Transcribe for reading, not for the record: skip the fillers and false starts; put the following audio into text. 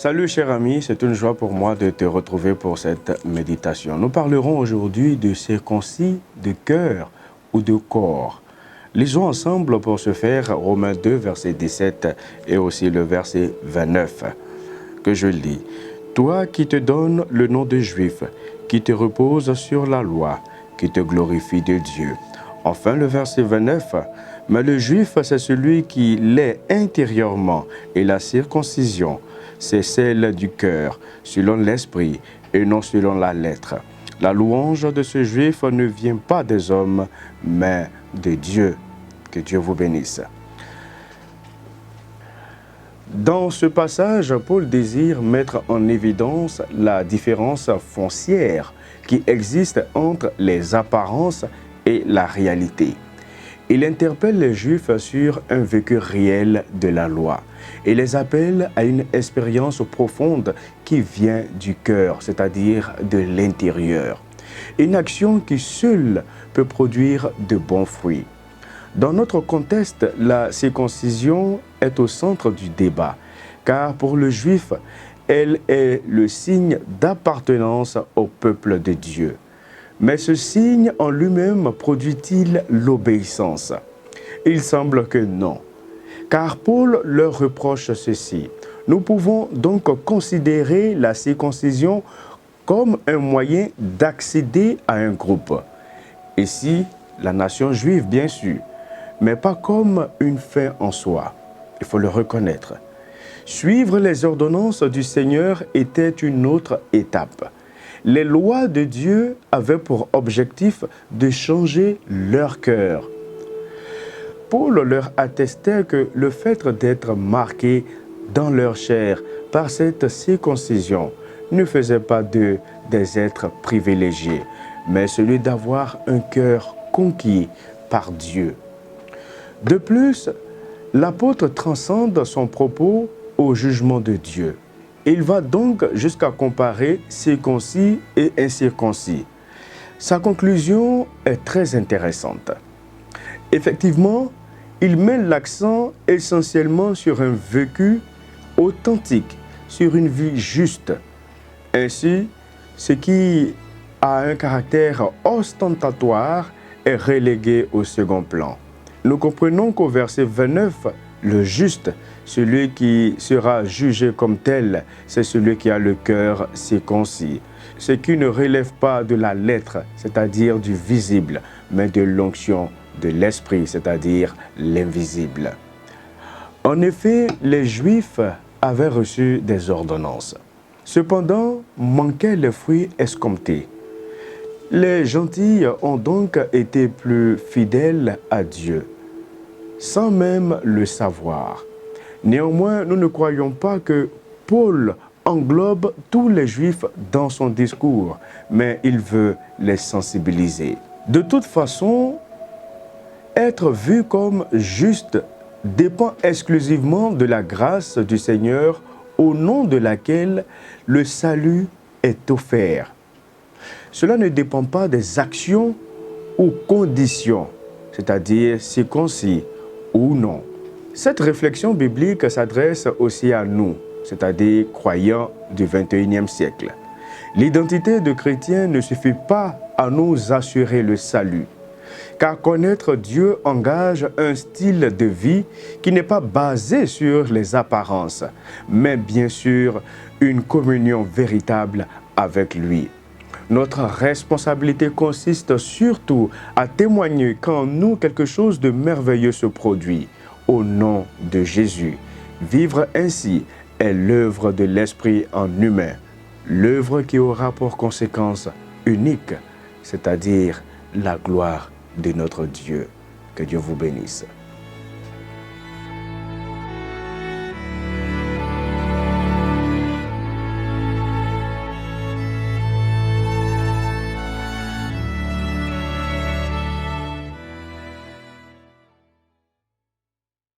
Salut cher ami, c'est une joie pour moi de te retrouver pour cette méditation. Nous parlerons aujourd'hui de circoncis de cœur ou de corps. Lisons ensemble pour ce faire Romains 2, verset 17 et aussi le verset 29 que je lis. Toi qui te donnes le nom de juif, qui te repose sur la loi, qui te glorifie de Dieu. Enfin le verset 29, mais le juif c'est celui qui l'est intérieurement et la circoncision, c'est celle du cœur, selon l'esprit et non selon la lettre. La louange de ce juif ne vient pas des hommes, mais de Dieu. Que Dieu vous bénisse. Dans ce passage, Paul désire mettre en évidence la différence foncière qui existe entre les apparences et la réalité. Il interpelle les Juifs sur un vécu réel de la loi et les appelle à une expérience profonde qui vient du cœur, c'est-à-dire de l'intérieur. Une action qui seule peut produire de bons fruits. Dans notre contexte, la circoncision est au centre du débat, car pour le Juif, elle est le signe d'appartenance au peuple de Dieu. Mais ce signe en lui-même produit-il l'obéissance? Il semble que non, car Paul leur reproche ceci. Nous pouvons donc considérer la circoncision comme un moyen d'accéder à un groupe. Ici, la nation juive, bien sûr, mais pas comme une fin en soi. Il faut le reconnaître. Suivre les ordonnances du Seigneur était une autre étape. Les lois de Dieu avaient pour objectif de changer leur cœur. Paul leur attestait que le fait d'être marqués dans leur chair par cette circoncision ne faisait pas d'eux des êtres privilégiés, mais celui d'avoir un cœur conquis par Dieu. De plus, l'apôtre transcende son propos au jugement de Dieu. Il va donc jusqu'à comparer circoncis et incirconcis. Sa conclusion est très intéressante. Effectivement, il met l'accent essentiellement sur un vécu authentique, sur une vie juste. Ainsi, ce qui a un caractère ostentatoire est relégué au second plan. Nous comprenons qu'au verset 29, le juste, celui qui sera jugé comme tel, c'est celui qui a le cœur circoncis. Ce qui ne relève pas de la lettre, c'est-à-dire du visible, mais de l'onction de l'esprit, c'est-à-dire l'invisible. En effet, les Juifs avaient reçu des ordonnances. Cependant, manquaient les fruits escomptés. Les gentils ont donc été plus fidèles à Dieu, sans même le savoir. Néanmoins, nous ne croyons pas que Paul englobe tous les Juifs dans son discours, mais il veut les sensibiliser. De toute façon, être vu comme juste dépend exclusivement de la grâce du Seigneur au nom de laquelle le salut est offert. Cela ne dépend pas des actions ou conditions, c'est-à-dire circoncis ou non. Cette réflexion biblique s'adresse aussi à nous, c'est-à-dire croyants du XXIe siècle. L'identité de chrétien ne suffit pas à nous assurer le salut, car connaître Dieu engage un style de vie qui n'est pas basé sur les apparences, mais bien sûr une communion véritable avec lui. Notre responsabilité consiste surtout à témoigner qu'en nous quelque chose de merveilleux se produit, au nom de Jésus. Vivre ainsi est l'œuvre de l'Esprit en humain, l'œuvre qui aura pour conséquence unique, c'est-à-dire la gloire de notre Dieu. Que Dieu vous bénisse.